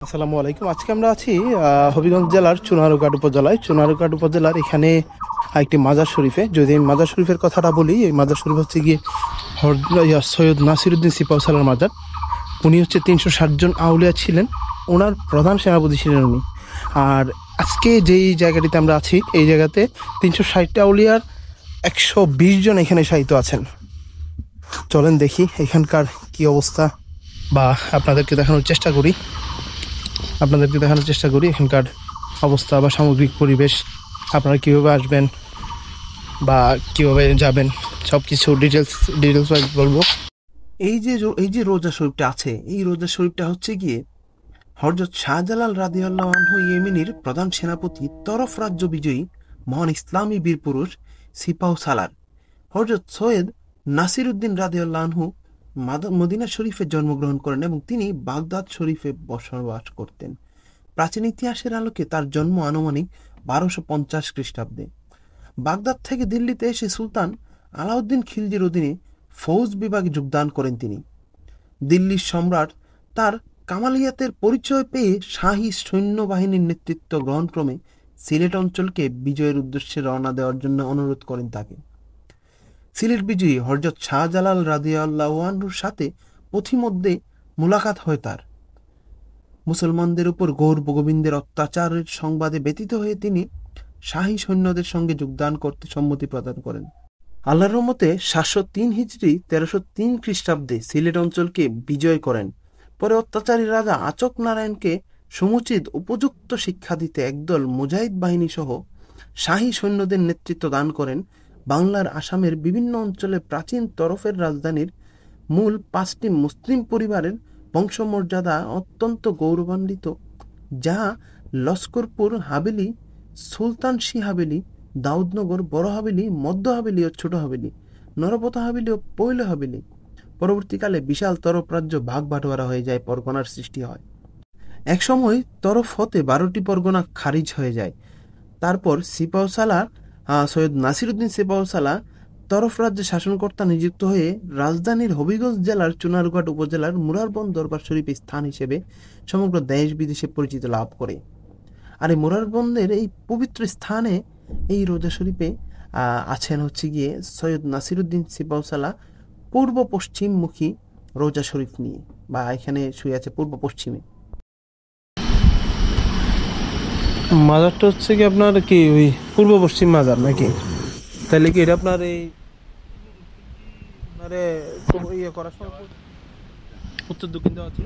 আসসালামু আলাইকুম। আজকে আমরা আছি হবিগঞ্জ জেলার চুনারুঘাট উপজেলায়। চুনারুঘাট উপজেলার এখানে একটি মাজার শরীফে। যদি আমি মাজার শরীফের কথাটা বলি, এই মাজার শরীফ হচ্ছে গিয়ে সৈয়দ নাসিরুদ্দিন সিপাহসালার মাজার। উনি হচ্ছে 360 জন আউলিয়া ছিলেন, ওনার প্রধান সেনাপতি ছিলেন উনি। আর আজকে যেই জায়গাটিতে আমরা আছি, এই জায়গাতে 360টা আউলিয়ার 120 জন এখানে শায়িত আছেন। চলেন দেখি এখানকার কি অবস্থা, বা আপনাদেরকে দেখানোর চেষ্টা করি এখানকার অবস্থা বা সামগ্রিক পরিবেশ। আপনারা কীভাবে আসবেন বা কীভাবে যাবেন, সব কিছু ডিটেলস বলবো। এই যে রোজা শরীফটা আছে, এই রোজা শরীফটা হচ্ছে গিয়ে হযরত শাহজালাল রাদিয়াল্লাহু আনহু ইয়েমেনের প্রধান সেনাপতি তরফ রাজ্য বিজয়ী মহান ইসলামী বীরপুরুষ সিপাহসালার হযরত সৈয়দ নাসিরুদ্দিন রাদিয়াল্লাহু আনহু মদিনা শরীফে জন্মগ্রহণ করেন এবং তিনি বাগদাদ শরীফে বসবাস করতেন। প্রাচীন ইতিহাসের আলোকে তার জন্ম আনুমানিক 1250 খ্রিস্টাব্দে। বাগদাদ থেকে দিল্লিতে এসে সুলতান আলাউদ্দিন খিলজির অধীনে ফৌজ বিভাগে যোগদান করেন তিনি। দিল্লির সম্রাট তার কামালিয়াতের পরিচয় পেয়ে শাহী সৈন্যবাহিনীর নেতৃত্ব গ্রহণক্রমে সিলেট অঞ্চলকে বিজয়ের উদ্দেশ্যে রওনা দেওয়ার জন্য অনুরোধ করেন তাকে। সিলেট বিজয়ী হযরত শাহজালাল রাদিয়াল্লাহু আনহুর সাথে পথিমধ্যে মুলাকাত হয় তার। মুসলমানদের উপর গৌর গোবিন্দের অত্যাচারের সংবাদে ব্যথিত হয়ে তিনি শাহী সৈন্যদের সঙ্গে যোগদান করতে সম্মতি প্রদান করেন। আল্লাহর রহমতে 703 হিজরি 1303 খ্রিস্টাব্দে সিলেট অঞ্চলকে বিজয় করেন। পরে অত্যাচারী রাজা আচক নারায়ণকে সমুচিত উপযুক্ত শিক্ষা দিতে একদল মুজাহিদ বাহিনী সহ শাহী সৈন্যদের নেতৃত্ব দান করেন। বাংলার আসামের বিভিন্ন অঞ্চলে প্রাচীন তরফের রাজধানীর মূল 5টি মুসলিম পরিবারের বংশমর্যাদা অত্যন্ত গৌরবান্বিত, যা লস্করপুর হাভেলি, সুলতানশী হাভেলি, দাউদনগর, বড় হাভেলি, মধ্য হাভেলি ও ছোট হাভেলি, নরপত হাভেলি ও পৈল হাভেলি। পরবর্তীকালে বিশাল তরফ রাজ্য ভাগ বাটোয়ারা হয়ে যায়, পরগনার সৃষ্টি হয়। একসময় তরফ হতে 12টি পরগনা খারিজ হয়ে যায়। তারপর সিপাহসালার সৈয়দ নাসিরুদ্দিন সিপাহসালা তরফ রাজ্যে শাসনকর্তা নিযুক্ত হয়ে রাজধানীর হবিগঞ্জ জেলার চুনারুঘাট উপজেলার মুরারবন্দ দরবার শরীফ স্থান হিসেবে সমগ্র দেশ বিদেশে পরিচিতি লাভ করে। আর এই মুরারবন্দের এই পবিত্র স্থানে এই রোজা শরীফে আছেন হচ্ছে গিয়ে সৈয়দ নাসিরুদ্দিন সিপাহসালা পূর্ব পশ্চিমমুখী রোজা শরীফ নিয়ে, বা এখানে শুয়ে আছে পূর্ব পশ্চিমে। মাজারটা হচ্ছে কি আপনার কি ওই পূর্ব পশ্চিম মাজার নাকি? তাহলে কি এটা আপনার এই ইয়ে করার সময় উত্তর দক্ষিণ দেওয়া আছে?